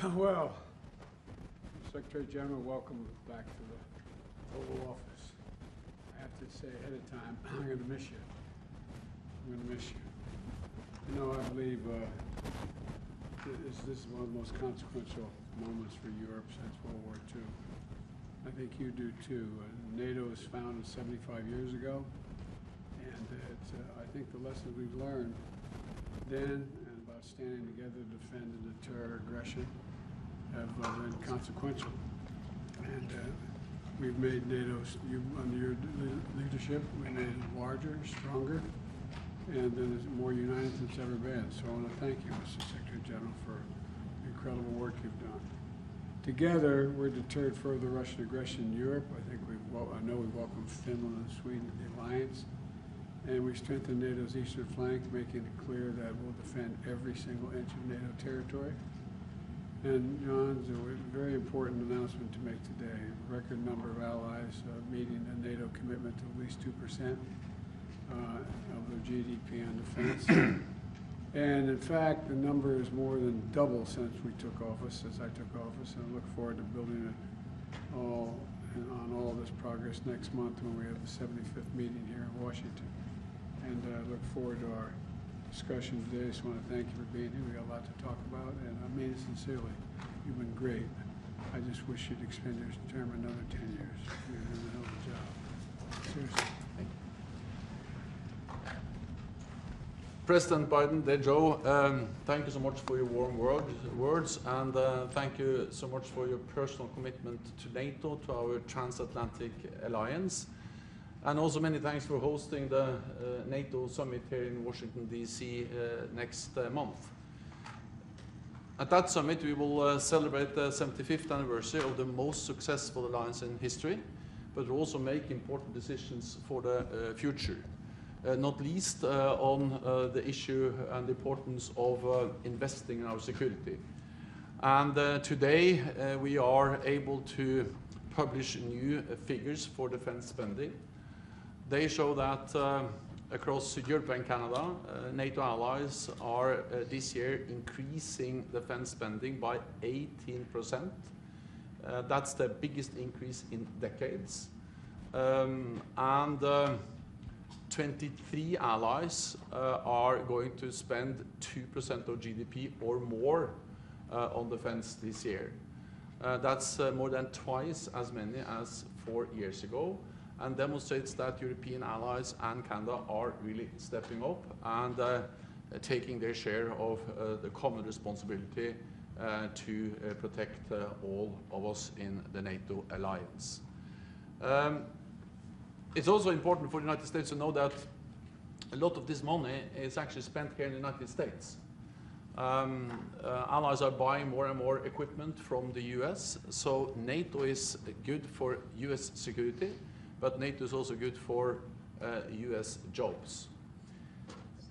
Well, Secretary General, welcome back to the Oval Office. I have to say ahead of time, I'm going to miss you. I'm going to miss you. You know, I believe this is one of the most consequential moments for Europe since World War II. I think you do too. NATO was founded 75 years ago, and I think the lessons we've learned then and about standing together to defend and deter aggression have been consequential. And we've made NATO, under your leadership, we made it larger, stronger, and then it's more united than it's ever been. So I want to thank you, Mr. Secretary General, for the incredible work you've done. Together, we're deterred further Russian aggression in Europe. I think I know we've welcomed Finland and Sweden to the alliance, and we've strengthened NATO's eastern flank, making it clear that we'll defend every single inch of NATO territory. And John, it's a very important announcement to make today. A record number of allies meeting the NATO commitment to at least 2% of their GDP on defense. And in fact, the number is more than double since we took office, since I took office, and I look forward to building it all on all this progress next month when we have the 75th meeting here in Washington. And I look forward to our discussion today. I just want to thank you for being here. We got a lot to talk about, and I mean it sincerely. You've been great. I just wish you'd extend your term another 10 years. You're doing a hell of a job. Seriously. President Biden, dear Joe, thank you so much for your warm words, and thank you so much for your personal commitment to NATO, to our transatlantic alliance. And also many thanks for hosting the NATO summit here in Washington, D.C. Next month. At that summit, we will celebrate the 75th anniversary of the most successful alliance in history, but also make important decisions for the future. Not least on the issue and the importance of investing in our security. And today we are able to publish new figures for defense spending. They show that across Europe and Canada, NATO allies are this year increasing defense spending by 18%. That's the biggest increase in decades. 23 allies are going to spend 2% of GDP or more on defense this year. That's more than twice as many as 4 years ago, and demonstrates that European allies and Canada are really stepping up and taking their share of the common responsibility to protect all of us in the NATO alliance. It's also important for the United States to know that a lot of this money is actually spent here in the United States. Allies are buying more and more equipment from the US, so NATO is good for US security, but NATO is also good for US jobs.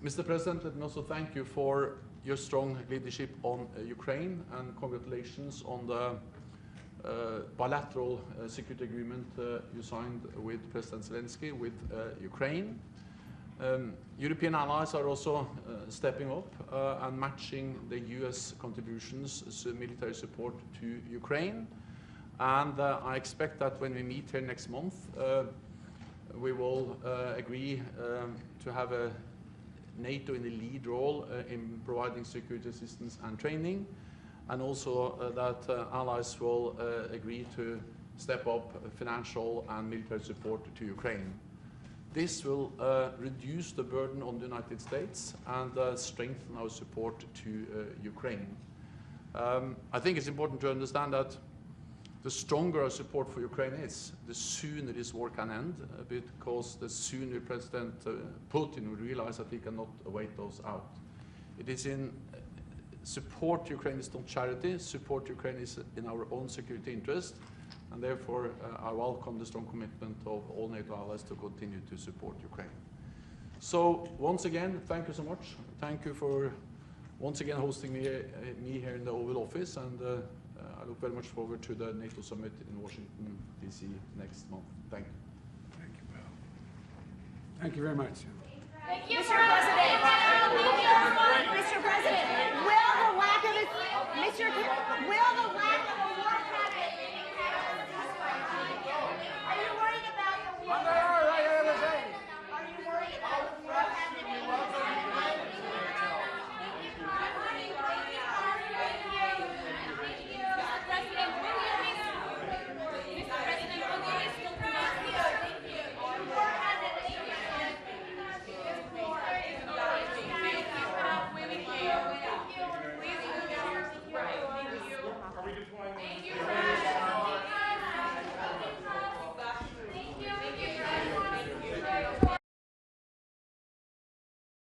Mr. President, let me also thank you for your strong leadership on Ukraine, and congratulations on the bilateral security agreement you signed with President Zelensky with Ukraine. European allies are also stepping up and matching the US contributions to military support to Ukraine. And I expect that when we meet here next month, we will agree to have a NATO in the lead role in providing security assistance and training, and also that allies will agree to step up financial and military support to Ukraine. This will reduce the burden on the United States and strengthen our support to Ukraine. I think it's important to understand that the stronger our support for Ukraine is, the sooner this war can end, because the sooner President Putin will realize that he cannot wait us out. It is in support Ukraine is not charity, support Ukraine is in our own security interest, and therefore I welcome the strong commitment of all NATO allies to continue to support Ukraine. So once again, thank you so much. Thank you for once again hosting me here in the Oval Office, and I look very much forward to the NATO summit in Washington, D.C. next month. Thank you. Thank you, Bill. Thank you very much. Thank you, Mr. President.